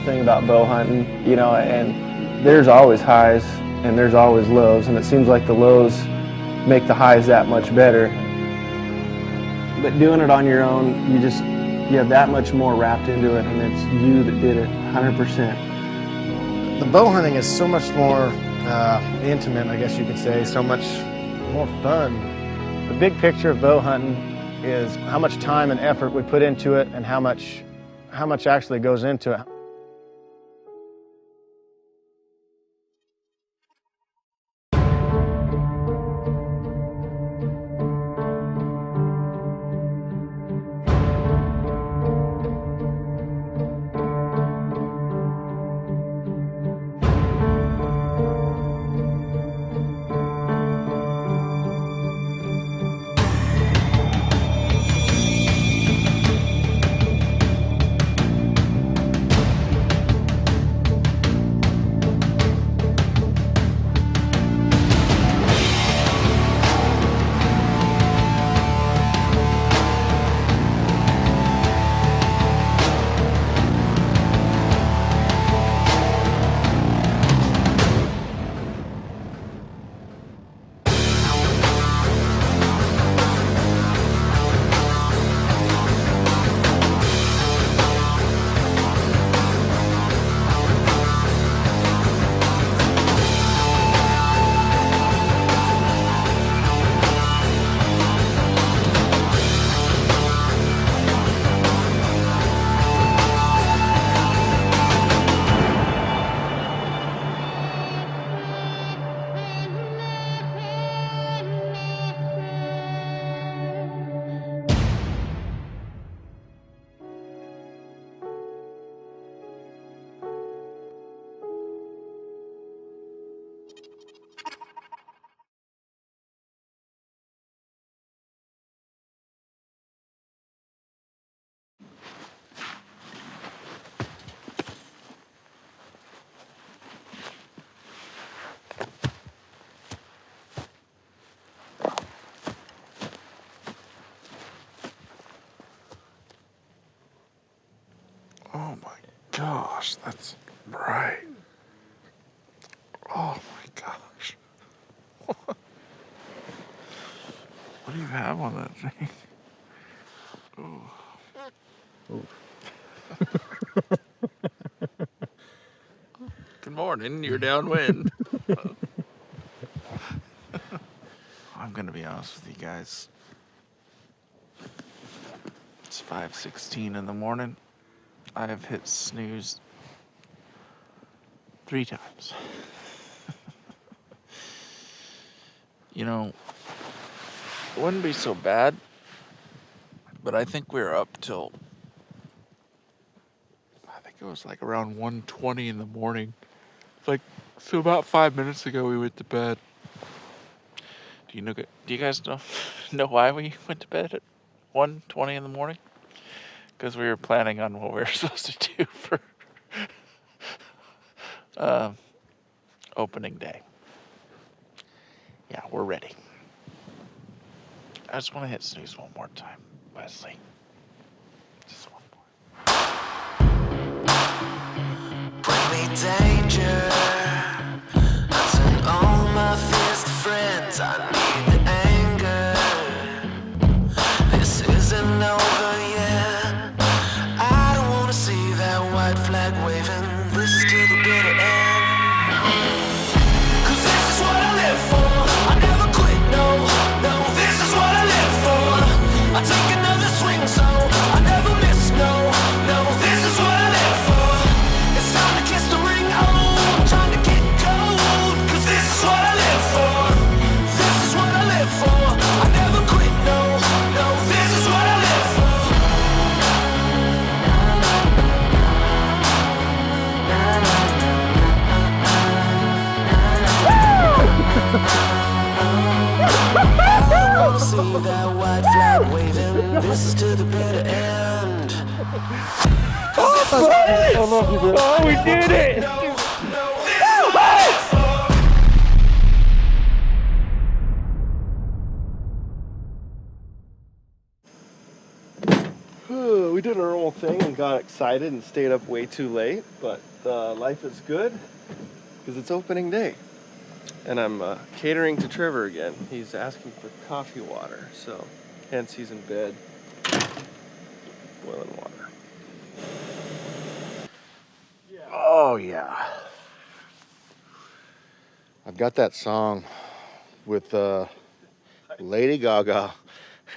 thing about bow hunting, you know, and there's always highs and there's always lows, and it seems like the lows make the highs that much better. But doing it on your own, you have that much more wrapped into it, and it's you that did it 100%. The bow hunting is so much more intimate, I guess you could say, so much more fun. The big picture of bow hunting is how much time and effort we put into it and how much actually goes into it. Oh my gosh, that's bright. Oh my gosh. What do you have on that thing? Oh. Good morning, you're downwind. I'm gonna be honest with you guys. It's 5:16 in the morning. I have hit snooze 3 times. You know, it wouldn't be so bad, but I think we were up till, I think it was like around 1:20 in the morning. So about 5 minutes ago we went to bed. Do you guys know why we went to bed at 1:20 in the morning? Because we were planning on what we were supposed to do for opening day. Yeah, we're ready. I just want to hit snooze one more time, Wesley. Just one more. Bring me danger. I send all my fears to friends. I need the anger. This isn't over yet. I don't wanna see that white flag waving. This is to the bitter end. 'Cause this is what I live for. I never quit, no, no. This is what I live for. I take another swing, so I never miss, no, no. This is what I live for. It's time to kiss the ring, oh, I'm trying to get cold. 'Cause this is what I live for. This is what I live for. I never quit, no, no. This is what I live for. I wanna see that white flag waving. This is to the bitter end. Oh, we did it! we did our normal thing and got excited and stayed up way too late, but life is good because it's opening day. And I'm catering to Trevor again. He's asking for coffee water, so hence he's in bed boiling water. Oh yeah. I've got that song with Lady Gaga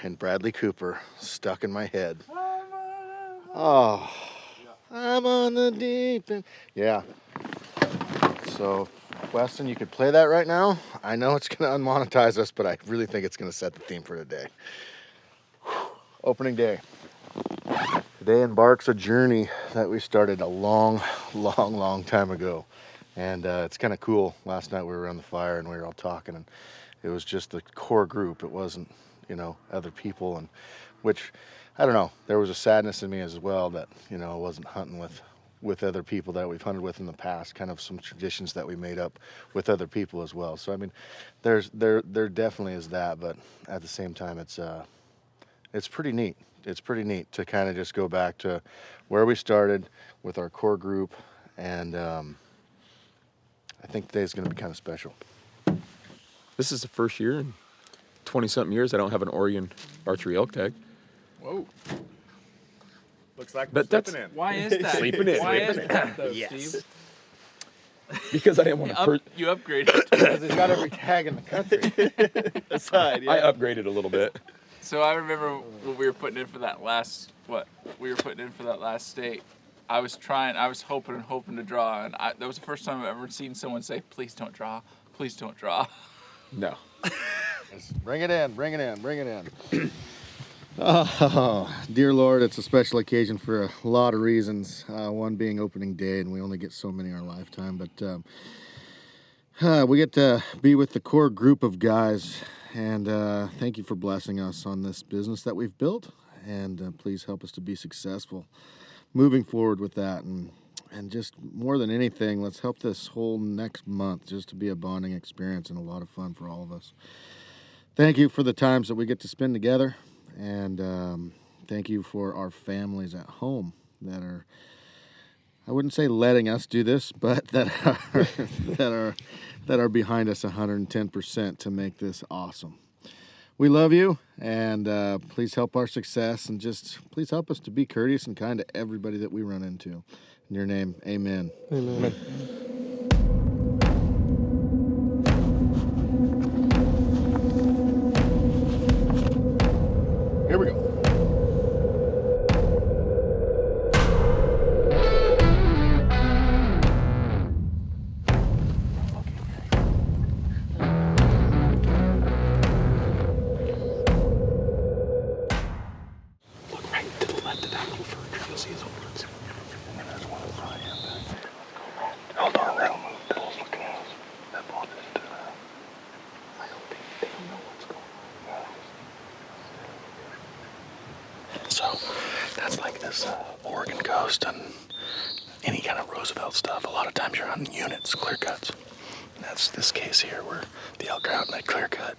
and Bradley Cooper stuck in my head. Oh, I'm on the deep end. Yeah. So, Weston, you could play that right now. I know it's going to unmonetize us, but I really think it's going to set the theme for today. Opening day. Today embarks a journey that we started a long time ago. And it's kind of cool. Last night we were around the fire and we were all talking, and it was just the core group. It wasn't, you know, other people, and which, I don't know, there was a sadness in me as well that, you know, I wasn't hunting with other people that we've hunted with in the past, kind of some traditions that we made up with other people as well. So I mean, there definitely is that, but at the same time, it's pretty neat. It's pretty neat to kind of just go back to where we started with our core group, and I think today's going to be kind of special. This is the first year in 20-something years I don't have an Oregon archery elk tag. Whoa. Looks like But that's Why is that? Sleeping in. Why is that, though, Yes. Steve? because I didn't want to. You upgraded. Because it's got every tag in the country. Aside, yeah. I upgraded a little bit. So I remember when we were putting in for that last state. I was hoping to draw, and that was the first time I've ever seen someone say, "Please don't draw, please don't draw." No. Bring it in, bring it in, bring it in. Oh, dear Lord, it's a special occasion for a lot of reasons. One being opening day, and we only get so many in our lifetime. But we get to be with the core group of guys, and thank you for blessing us on this business that we've built. And please help us to be successful moving forward with that. And just more than anything, let's help this whole next month just to be a bonding experience and a lot of fun for all of us. Thank you for the times that we get to spend together. And thank you for our families at home that are, I wouldn't say letting us do this, but that are behind us 110% to make this awesome. We love you, and please help our success, and just please help us to be courteous and kind to everybody that we run into. In your name, amen. Amen. Here we go. Look right to the left of that little fir tree. You'll see his horns. And then there's one on the front end back. Hold on, that'll move. The bull's looking at us. That bull just I don't think they don't know what's going on. So that's like this Oregon coast and any kind of Roosevelt stuff. A lot of times you're hunting units, clear cuts. And that's this case here where the elk are out in that clear cut.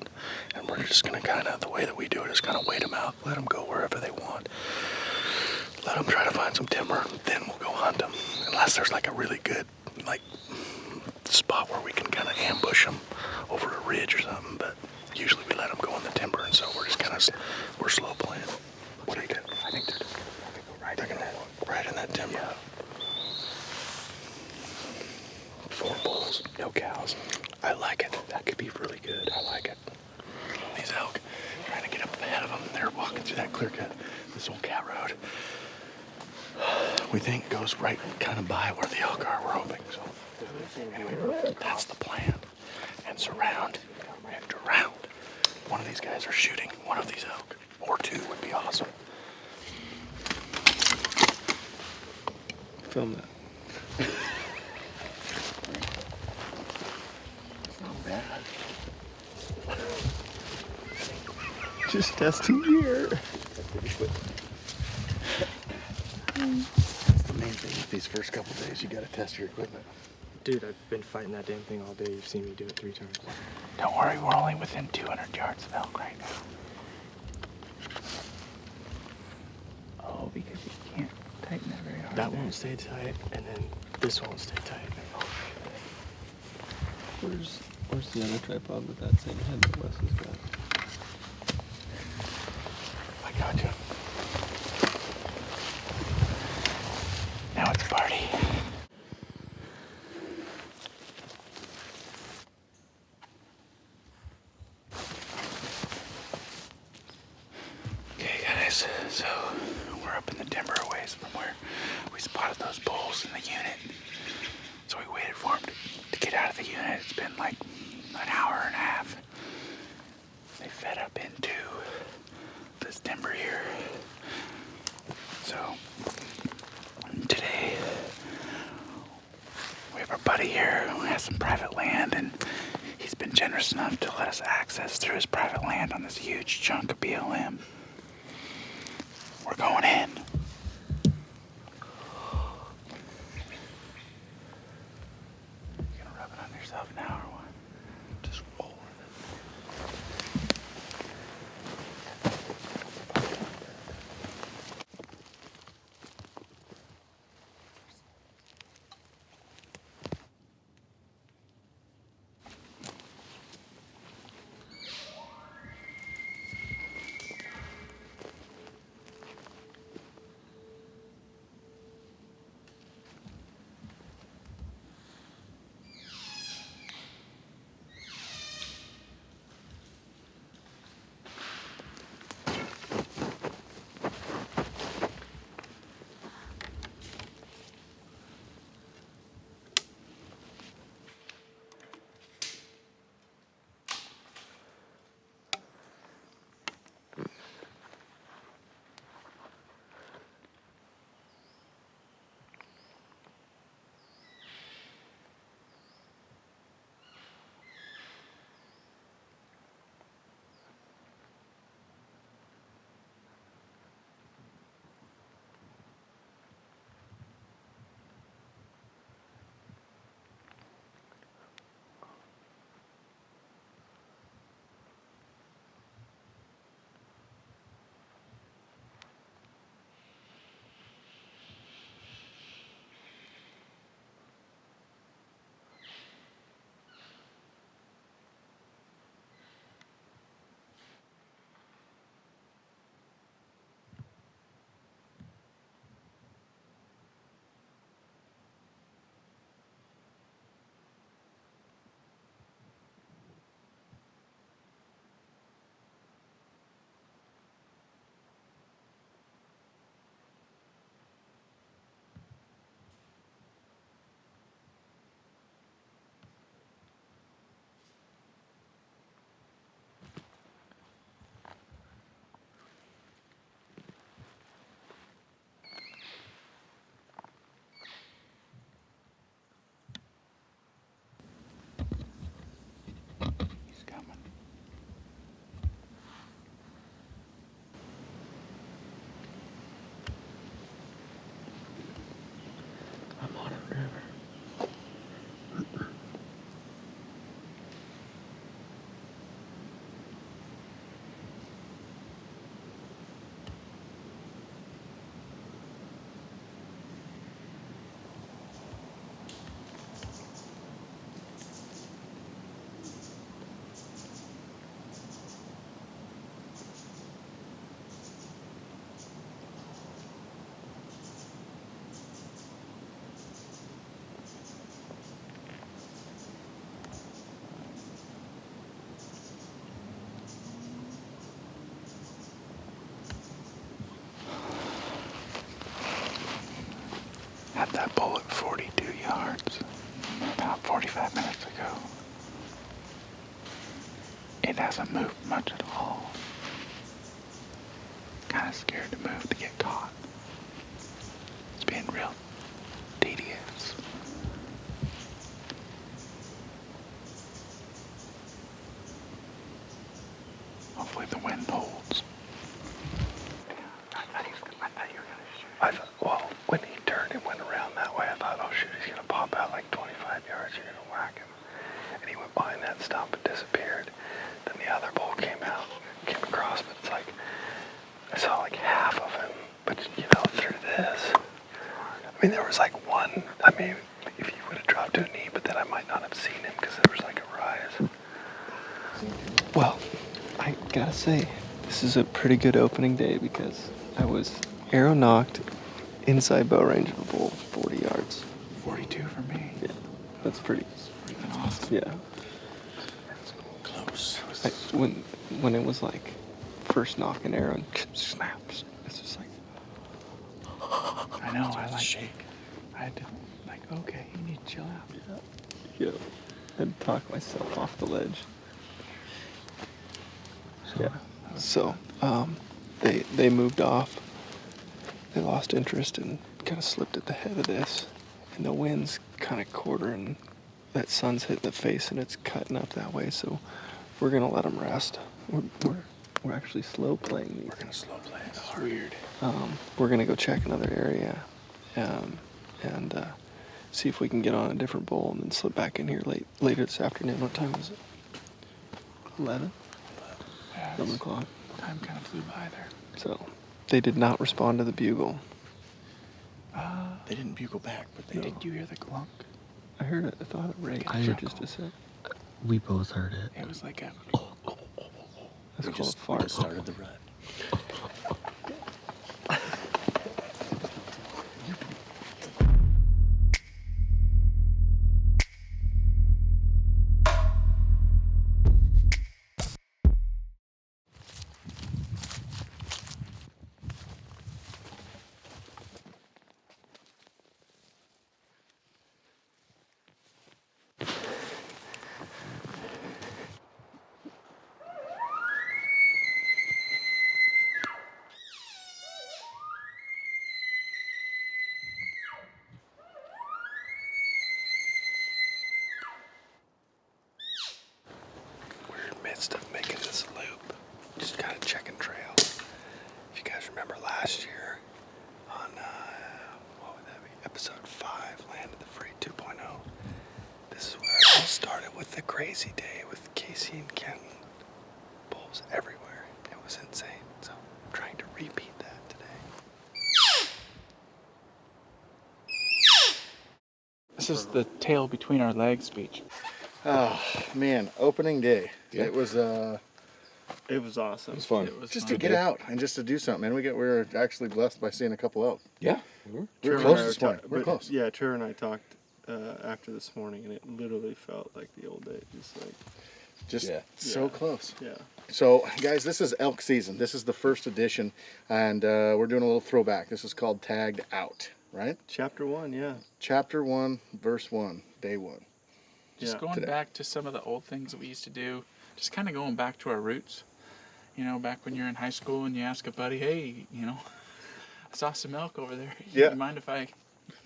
And we're just going to kind of, the way that we do it is kind of wait them out, let them go wherever they want. Let them try to find some timber, then we'll go hunt them. Unless there's like a really good, like, spot where we can kind of ambush them over a ridge or something. But usually we let them go in the timber, and so we're just kind of, we're slow playing. What do you think? I think they're gonna go right in that timber. Yeah. 4 bulls, no cows. I like it. That could be really good. I like it. These elk, trying to get up ahead of them. They're walking through that clear cut, this old cat road. We think it goes right kind of by where the elk are, we're hoping. So anyway, that's the plan. And surround after round. One of these guys are shooting one of these elk, or 2 would be awesome. Film that. It's not bad. Just testing here. That's the main thing with these first couple days. You got to test your equipment. Dude, I've been fighting that damn thing all day. You've seen me do it 3 times. Don't worry, we're only within 200 yards of elk right now. Oh, because you that won't stay tight, and then this won't stay tight. Where's the other tripod with that same head that Wes has got? I got you. Now it's a party. Okay, guys, so we're up in the timber a ways from where we spotted those bulls in the unit. So we waited for them to get out of the unit. It's been like an hour and a half. They fed up into this timber here. So today we have our buddy here who has some private land, and he's been generous enough to let us access through his private land on this huge chunk of BLM. We're going in. You gonna rub it on yourself now or what? Just roll with it. He's coming. I'm on a river. Had that bull at 42 yards about 45 minutes ago. It hasn't moved much at all. Kind of scared to move to get caught. It's being real tedious. Hopefully the wind holds. I thought, well, when he turned and went around that way, I thought, oh shoot, he's gonna pop out like 25 yards, you're gonna whack him. And he went behind that stump and disappeared. Then the other bull came across, but it's like, I saw like half of him, but you know, through this, I mean, there was like one. I mean, if you would have dropped to a knee, but then I might not have seen him because there was like a rise. Well, I gotta say, this is a pretty good opening day because I was arrow knocked inside bow range of a bull, 40 yards. 42 for me. Yeah, that's pretty. That's awesome. Yeah. Close. When it was like first knock an arrow and snaps, it's just like. I know. I had to okay, you need to chill out. Yeah. And talk myself off the ledge. Yeah. So, they moved off. They lost interest and kind of slipped at the head of this. And the wind's kind of quartering. That sun's hitting the face and it's cutting up that way. So we're going to let them rest. We're actually slow playing these. We're going to slow play. It's weird. We're going to go check another area and see if we can get on a different bull and then slip back in here later this afternoon. What time is it? 11? Yeah, 11 o'clock. Time kind of flew by there. So they did not respond to the bugle. They didn't bugle back, but did you hear the clunk? I heard it. I thought it rang for just a sec. We both heard it. It was like a... That's called a fart. started the run. We're in midst of making this loop. Just kind of checking trails. If you guys remember last year on, what would that be? Episode 5, Land of the Free 2.0. This is where it all started with the crazy day with Casey and Kenton. Bulls everywhere. It was insane. So I'm trying to repeat that today. This is the tail between our legs speech. Oh man, opening day. Yeah. It was It was awesome. It was fun. It was just fun. to get out and just to do something. And we were actually blessed by seeing a couple elk. Yeah. We were. We were Trevor close and I this morning. ta- We're but, close. Yeah, Trevor and I talked after this morning, and it literally felt like the old days. Just Yeah. so Yeah. close. Yeah. So, guys, this is elk season. This is the first edition, and we're doing a little throwback. This is called Tagged Out, right? Chapter 1, yeah. Chapter 1, verse 1, day 1. Just Yeah. going Today. back to some of the old things that we used to do. Just kind of going back to our roots. You know, back when you're in high school and you ask a buddy, hey, you know, I saw some elk over there. Yeah. You mind if I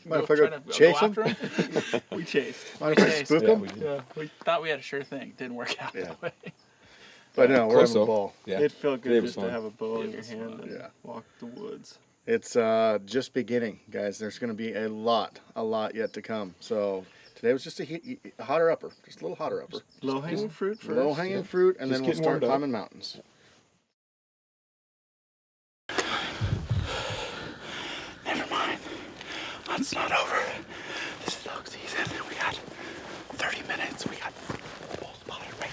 Mind if go I go try to chase go 'em? after him? We chased. Mind if I chased. spook Yeah, them? we did. Yeah. We thought we had a sure thing. Didn't work out Yeah. that way. But no, we're Close having a though. ball. Yeah. It felt Today good was just to fun. have a bow in It your was hand fun. and Yeah. walk the woods. It's just beginning, guys. There's going to be a lot yet to come. So today was just a hotter upper, just a little hotter upper. Low hanging fruit first. Low hanging fruit, and Just then we'll getting start warmed up. climbing mountains. Never mind. It's not over. This is elk season. We got 30 minutes. We got bull spotted right.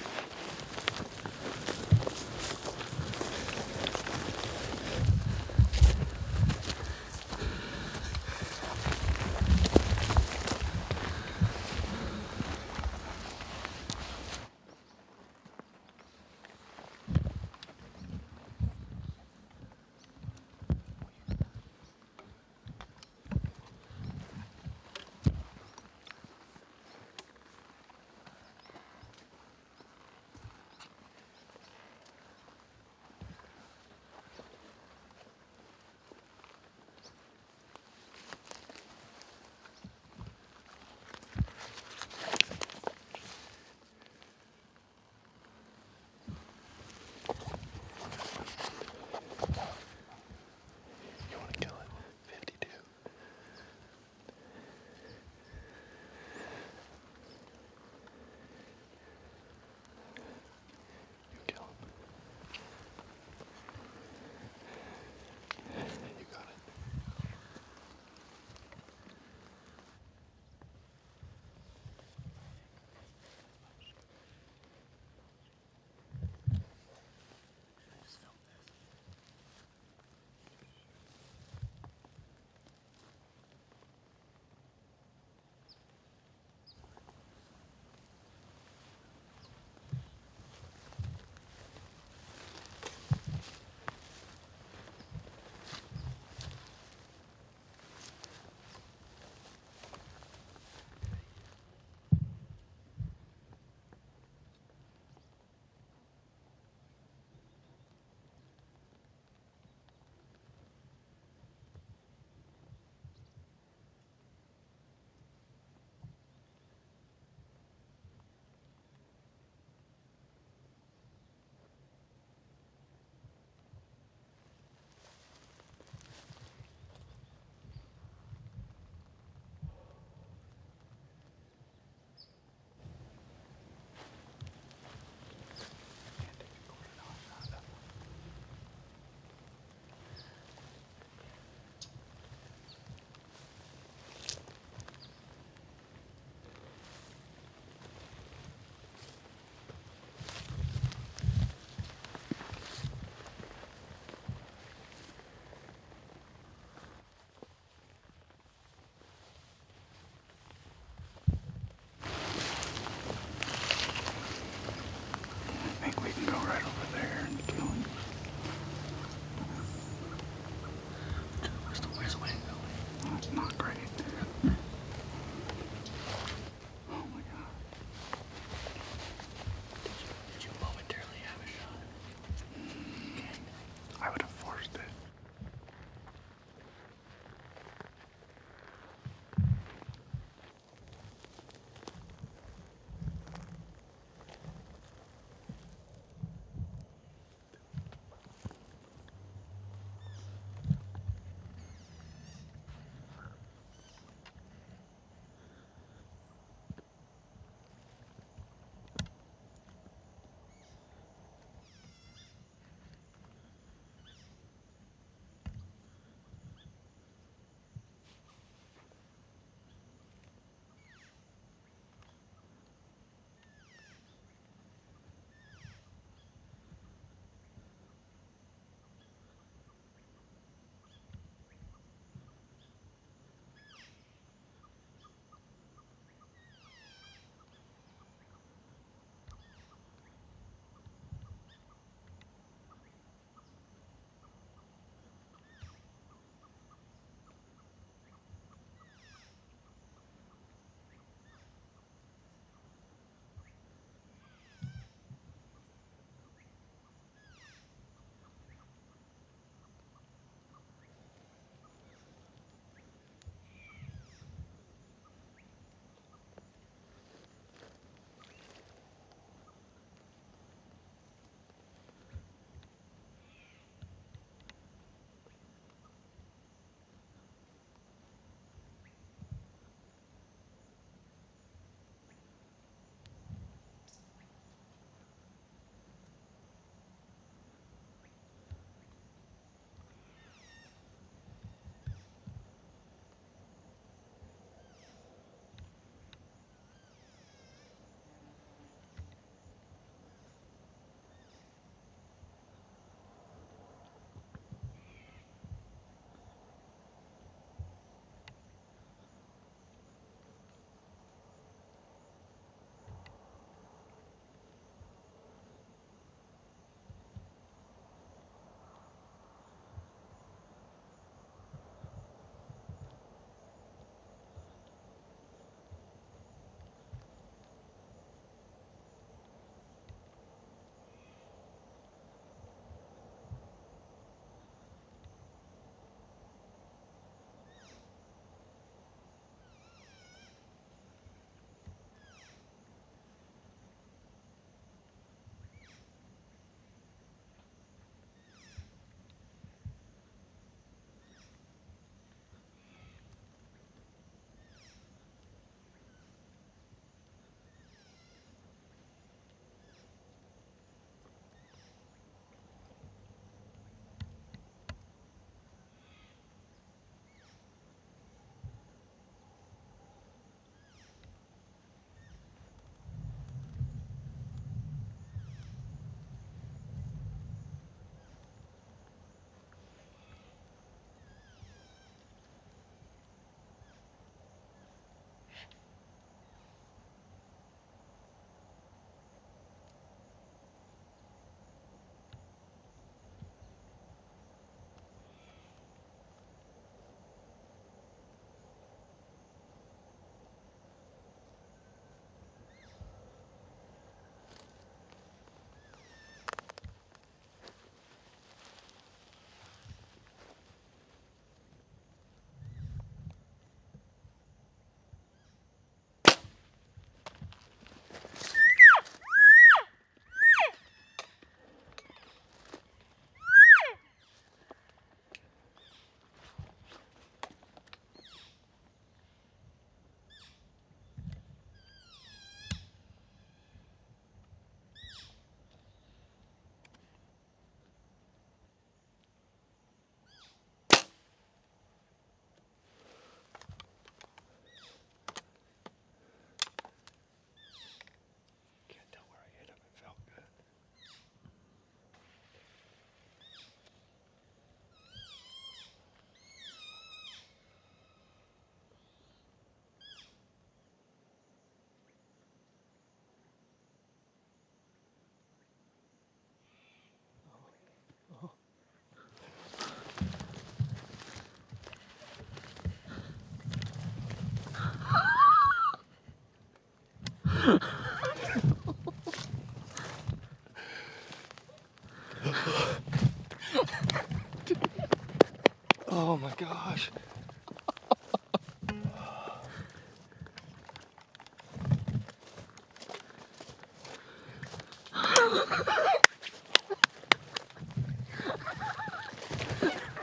Oh my gosh.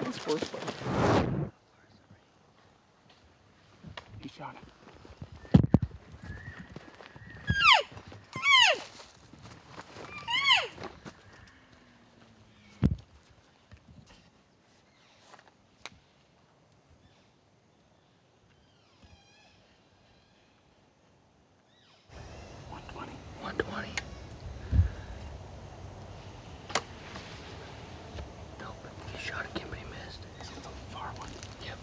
That's worse, buddy. He shot him. Nope. He shot again, but he missed. It's a far one. Yep.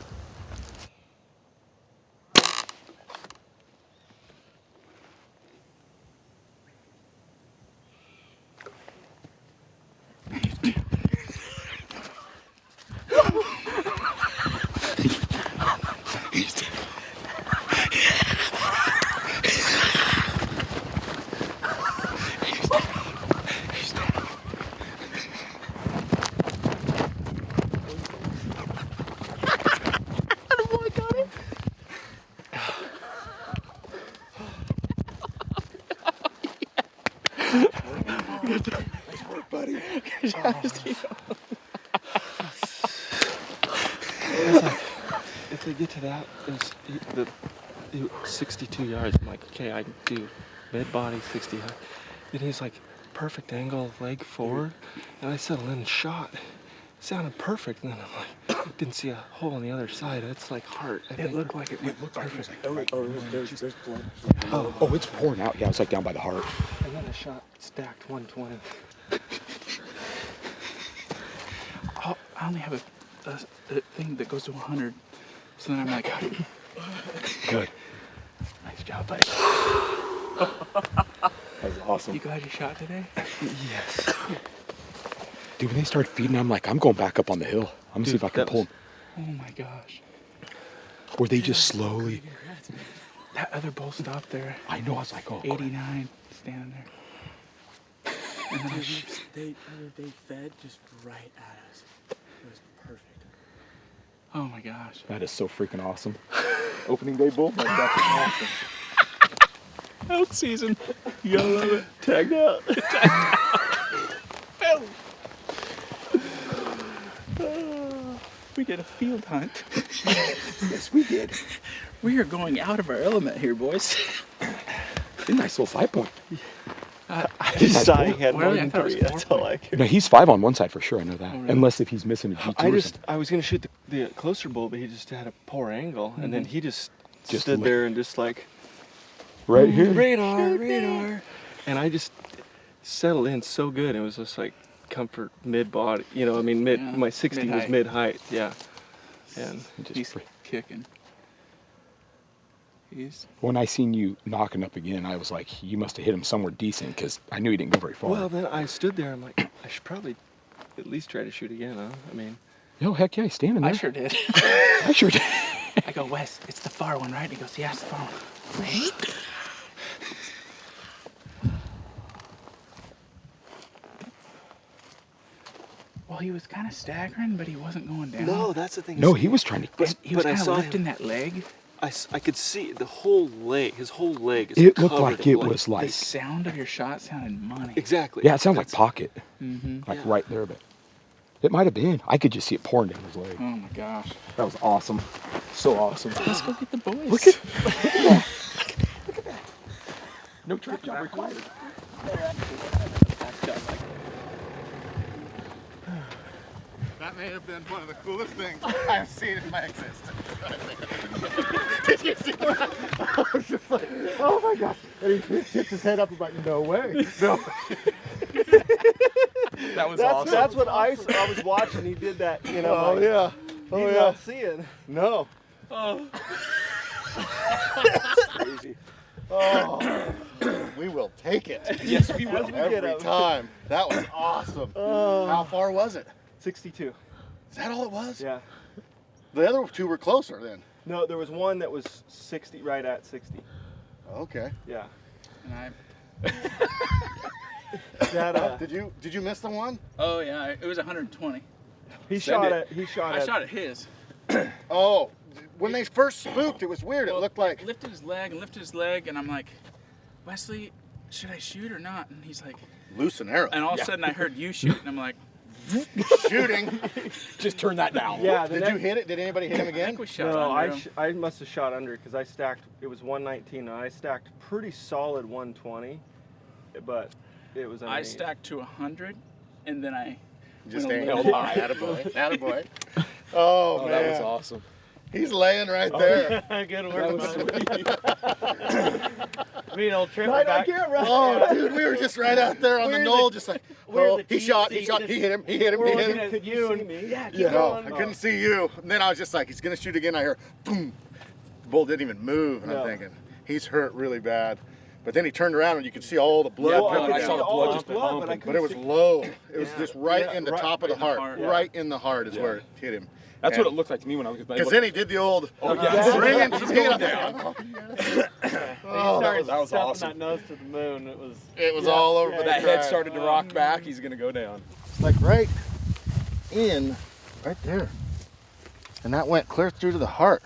Nice work, buddy. If they get to that, it's 62 yards. I'm like, okay, I can do mid body 60 high. Then he's like, perfect angle, leg forward, and I settled in and shot. Sounded perfect, and then I'm like, didn't see a hole on the other side. It's like heart. I think. It looked like it looked perfect. There's blood. Oh, it's pouring out. Yeah, it's like down by the heart. And then I shot stacked 120. I only have a thing that goes to 100, so then I'm like, Good. nice job, buddy. That was awesome. You glad you shot today? Yes. Dude, when they started feeding, I'm like, I'm going back up on the hill. I'm gonna see if I can that pull them. Oh my gosh. Or they just slowly. That other bull stopped there. I know. I was like, oh. 89, standing there. And then They fed just right at us. It was perfect. oh my gosh. That is so freaking awesome. Opening day bull. That's awesome. Out season. You gotta love it. Tagged out. We did a field hunt. Yes, we did. We are going out of our element here, boys. A nice little 5 point. I just saw he had Really? more I than thought it was 3. That's all I could. No, he's 5 on one side for sure. I know that. Oh, really? Unless if he's missing a G2 or something. I was gonna shoot the closer bull, but he just had a poor angle, and then he just Just stood lit. there and just like Right here. radar, and I just settled in so good. It was just like comfort mid body, you know. I mean, Yeah, my 60 was mid-height. mid height, yeah. And He's kicking. He's When I seen you knocking up again, I was like, you must have hit him somewhere decent because I knew he didn't go very far. well, then I stood there. I'm like, I should probably at least try to shoot again, huh? I mean, oh, heck yeah, he's standing there. I sure did. I sure did. I go, Wes, it's the far one, right? He goes, yeah, it's the far one. Well, he was kind of staggering, but he wasn't going down. no, that's the thing. No, he was trying to. He was but I kind of saw lifting that leg. I could see the whole leg. His whole leg is It looked covered like in it blood. was The like. sound of your shot sounded money. Exactly. Yeah, it sounds like pocket. Mm-hmm. Like Yeah. right there, but it might have been. I could just see it pouring down his leg. Oh my gosh. That was awesome. So awesome. Let's go get the boys. Look at that. No trick job required. That may have been one of the coolest things I've seen in my existence. Did you see that? I was just like, oh my gosh. And he tips his head up and like, no way. No. That was That's what I was watching. He did that, you know. Oh like, yeah. Oh he's yeah. not seeing. No. Crazy. Oh. We will take it. Yes, we will. Every time. That was awesome. How far was it? 62. Is that all it was? Yeah. The other two were closer then. No, there was one that was 60, right at 60. Okay. Yeah. And That Did you miss the one? Oh yeah, it was 120. he shot it. He I shot it. shot at his. Oh, when they first spooked, it was weird. It looked like lifted his leg, and I'm like, Wesley, should I shoot or not? And he's like, loose and arrow. and all of a sudden I heard you shoot, and I'm like, Shooting. Just turn that down. Yeah. Did you hit it? Did anybody hit him I again? think we shot No, under him. I must have shot under because I stacked. It was 119, and I stacked pretty solid 120, but it was. I underneath. stacked to 100, and then I Just went a held little high. Attaboy. Attaboy. Oh, man. That was awesome. He's laying right there. Good work, Me and old Trip back. Oh, dude, we were just right out there on the knoll, just like, oh, he shot, he hit him, he hit him. Could you see me? Yeah, keep No, going. I couldn't see you. And then I was just like, he's gonna shoot again. I hear, boom. The bull didn't even move, and I'm No. thinking, he's hurt really bad. But then he turned around and you could see all the blood Well, coming I down. saw the blood just but I But it was couldn't see- low. It was Yeah. just right Yeah, in the right top of the in the heart. heart. Right in the heart is Yeah. where it hit him. That's what it looked like to me when I looked at Because then he did the old yeah. ringing He's from going down. down. Oh, started that was stuffing awesome. that nose to the moon. It was. it was all over yeah, the That track. head started to rock back. He's gonna go down. Like right there. And that went clear through to the heart.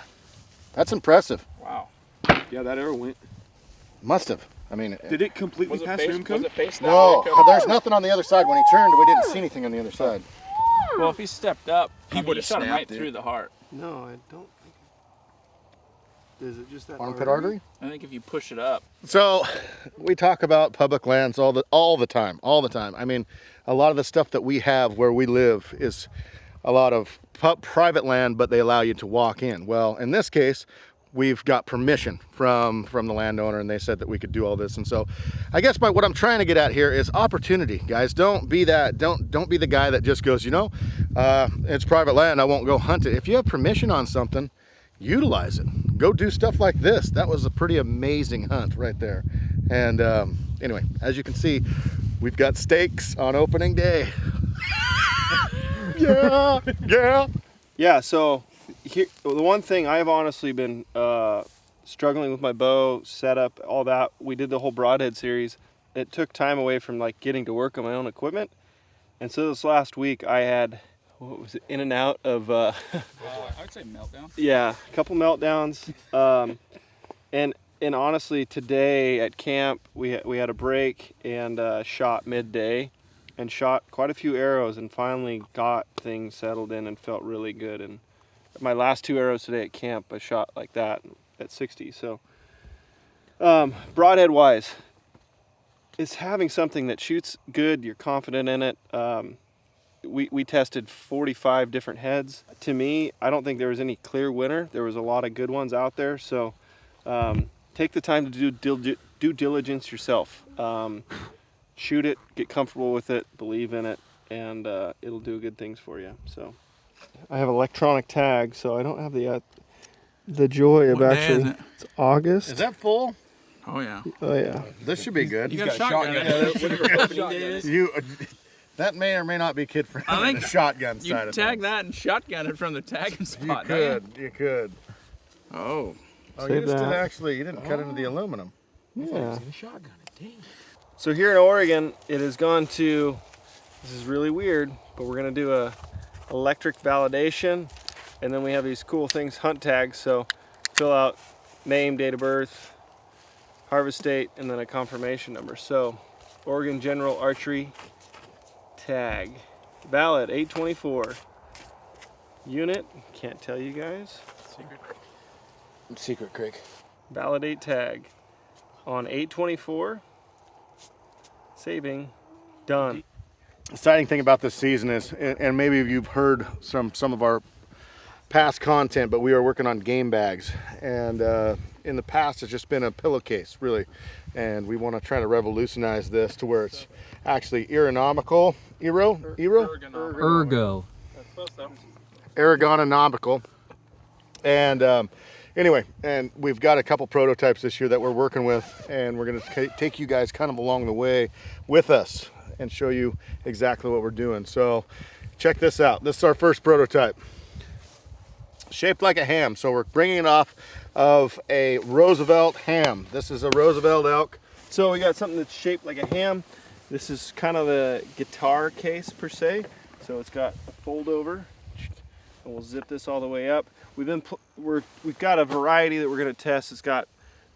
That's impressive. wow. Yeah, that arrow went. Must have. I mean, Did it completely Was it pass face? room Was code? it face that no, way, Cody? there's nothing on the other side. When he turned, we didn't see anything on the other side. Well, if he stepped up, he would've shot him right snapped it. through the heart. No, I don't think. Is it just that Armpit artery? I think if you push it up, So, we talk about public lands all the time. I mean, a lot of the stuff that we have where we live is a lot of private land, but they allow you to walk in. Well, in this case, we've got permission from the landowner, and they said that we could do all this. And so, I guess what I'm trying to get at here is opportunity, guys. Don't be the guy that just goes, it's private land, I won't go hunt it. If you have permission on something, utilize it. Go do stuff like this. That was a pretty amazing hunt right there. And anyway, as you can see, we've got steaks on opening day. Yeah, so here, the one thing I've honestly been struggling with my bow, setup, all that. We did the whole broadhead series. It took time away from like getting to work on my own equipment. And so this last week I had, what was it, in and out of, I would say meltdown. yeah, a couple meltdowns. And honestly, today at camp, we had a break and shot midday and shot quite a few arrows and finally got things settled in and felt really good. And my last 2 arrows today at camp, I shot like that at 60. So broadhead wise, it's having something that shoots good, you're confident in it. We tested 45 different heads. To me, I don't think there was any clear winner. There was a lot of good ones out there. So take the time to do due diligence yourself. Shoot it, get comfortable with it, believe in it, and it'll do good things for you. So I have electronic tag, so I don't have the joy of What day actually. is it? It's August. Is that full? Oh yeah. Oh yeah. This should be good. You got a shotgun. That may or may not be kid friendly. I think the shotgun You side of tag things. that and shotgun it from the tagging You spot. don't could. You could. Oh. Oh, Save you just that. did actually. You didn't cut into the aluminum. Yeah. Shotgun it, dang. So here in Oregon, it has gone to, this is really weird, but we're gonna do a electric validation, and then we have these cool things, hunt tags. So fill out name, date of birth, harvest date, and then a confirmation number. So Oregon General Archery tag, valid 824. Unit, can't tell you guys. Secret Creek. Validate tag on 824. Saving, done. Exciting thing about this season is, and maybe you've heard some of our past content, but we are working on game bags, and in the past it's just been a pillowcase, really, and we want to try to revolutionize this to where it's actually ergonomical, Ergo. ergonomical, and anyway, and we've got a couple prototypes this year that we're working with, and we're going to take you guys kind of along the way with us and show you exactly what we're doing. So check this out. This is our first prototype. Shaped like a ham. So we're bringing it off of a Roosevelt ham. This is a Roosevelt elk. So we got something that's shaped like a ham. This is kind of the guitar case per se. So it's got a fold over, and we'll zip this all the way up. We've got a variety that we're going to test. It's got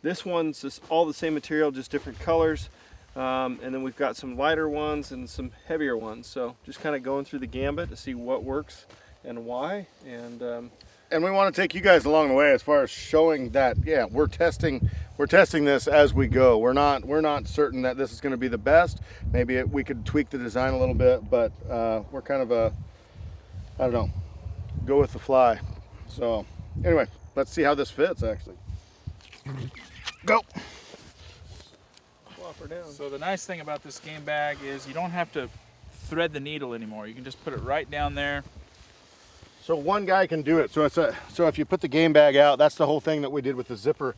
this one's just all the same material, just different colors. And then we've got some lighter ones and some heavier ones. So just kind of going through the gambit to see what works and why. And we want to take you guys along the way as far as showing that, yeah, we're testing this as we go. We're not certain that this is going to be the best. Maybe we could tweak the design a little bit, but we're kind of I don't know, go with the fly. So anyway, let's see how this fits actually. Go. Flop her down. So the nice thing about this game bag is you don't have to thread the needle anymore. You can just put it right down there. So one guy can do it. So if you put the game bag out, that's the whole thing that we did with the zipper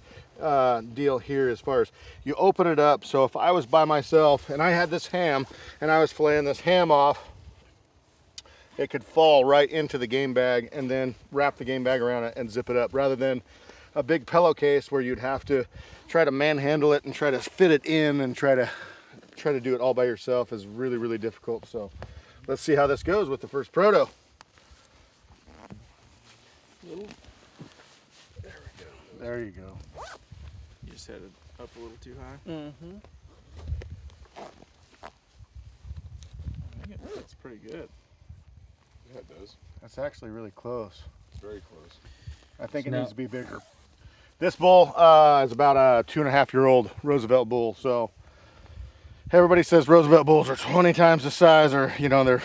deal here, as far as you open it up. So if I was by myself and I had this ham and I was filleting this ham off, it could fall right into the game bag and then wrap the game bag around it and zip it up, rather than a big pillowcase where you'd have to try to manhandle it and try to fit it in and try to do it all by yourself is really, really difficult. So let's see how this goes with the first proto. There you go. You just had it up a little too high. Mm-hmm. I think it looks pretty good. Yeah, it does. That's actually really close. It's very close. I think it needs to be bigger. This bull is about a 2.5-year-old Roosevelt bull. So everybody says Roosevelt bulls are 20 times the size, or they're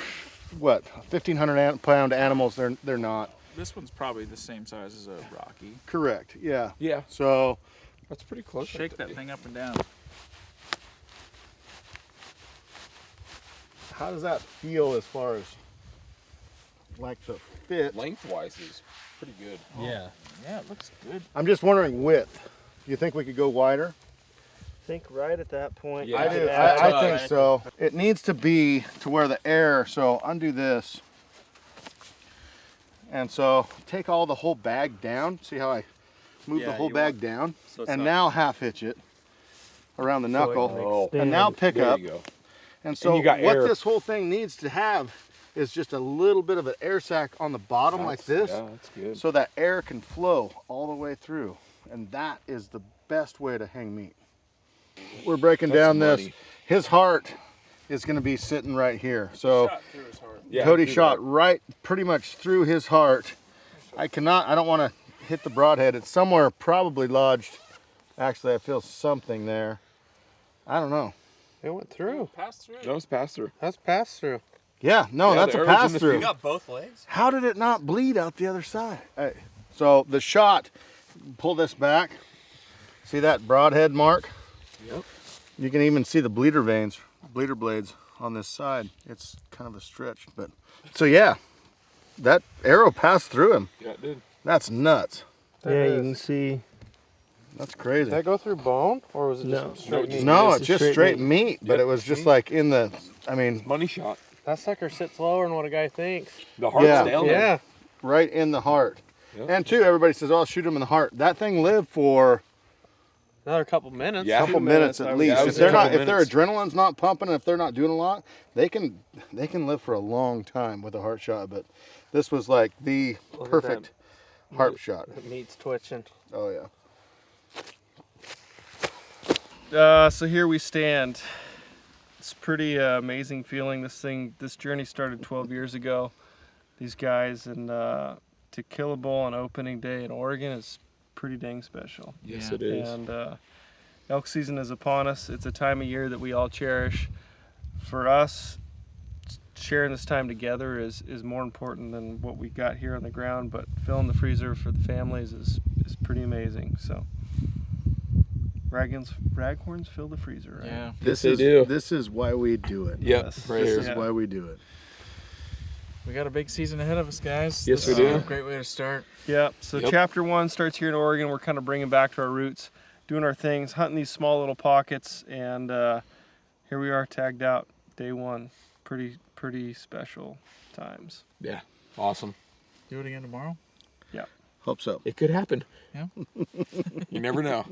what, 1,500 pound animals. They're not. This one's probably the same size as a Rocky. Correct. Yeah. Yeah. So That's pretty close. Shake that thing up and down. how does that feel as far as like the fit? Lengthwise is pretty good. Yeah. Yeah, it looks good. I'm just wondering width. Do you think we could go wider? I think right at that point. Yeah. I do. Yeah, I think so. It needs to be to where the air, so undo this. And so take all the whole bag down. See how I move the Yeah, whole you bag want- down? so it's And not- now half hitch it around the So it knuckle. can Oh. extend. And now pick There up. you go. And so you got what air. this whole thing needs to have is just a little bit of an air sac on the bottom like this. Yeah, that's good. So that air can flow all the way through. And that is the best way to hang meat. We're breaking That's down money. this. His heart is going to be sitting right here. So Yeah, Cody do shot that. right pretty much through his heart. I don't want to hit the broadhead. It's somewhere probably lodged. Actually, I feel something there. I don't know. It went through. Pass through. No, it's pass through. That's pass through. Yeah, no, Yeah, that's the a arrow's in pass the through. feet. got both legs? How did it not bleed out the other side? Hey, so the shot, pull this back. See that broadhead mark? Yep. You can even see the bleeder blades on this side. It's kind of a stretch, but so yeah, that arrow passed through him. Yeah, it did. That's nuts. Yeah, you can see. That's crazy. Did that go through bone, or was it No. just straight meat? No, It's it's just just straight straight meat, but Yep, it was just meat. like in the, I mean, Money shot. That sucker sits lower than what a guy thinks. The heart's Yeah. down there. Yeah. right in the heart. Yep. And two, everybody says, "Oh, shoot him in the heart." That thing lived for Another couple minutes. Yeah. a couple minutes I at would least. Yeah, it say. was If they're a not, couple if their minutes. adrenaline's not pumping, and if they're not doing a lot, they can live for a long time with a heart shot. But this was like the Look at perfect heart shot. The meat's twitching. Oh yeah. So here we stand. It's pretty amazing feeling. This journey started 12 years ago. These guys, and to kill a bull on opening day in Oregon is pretty dang special. Yes, Yeah. it is. And elk season is upon us. It's a time of year that we all cherish. For us, sharing this time together is more important than what we got here on the ground, but filling the freezer for the families is pretty amazing. So raghorns fill the freezer, right? Yeah. Yes, they do. This is why we do it. Yep, Yes. right This here. is why we do it. We got a big season ahead of us, guys. Yes, This we is do. a great way to start. Yeah, so Yep. chapter 1 starts here in Oregon. We're kind of bringing back to our roots, doing our things, hunting these small little pockets, and here we are tagged out, day 1. Pretty special times. Yeah, awesome. Do it again tomorrow. Hope so. It could happen. Yeah. You never know.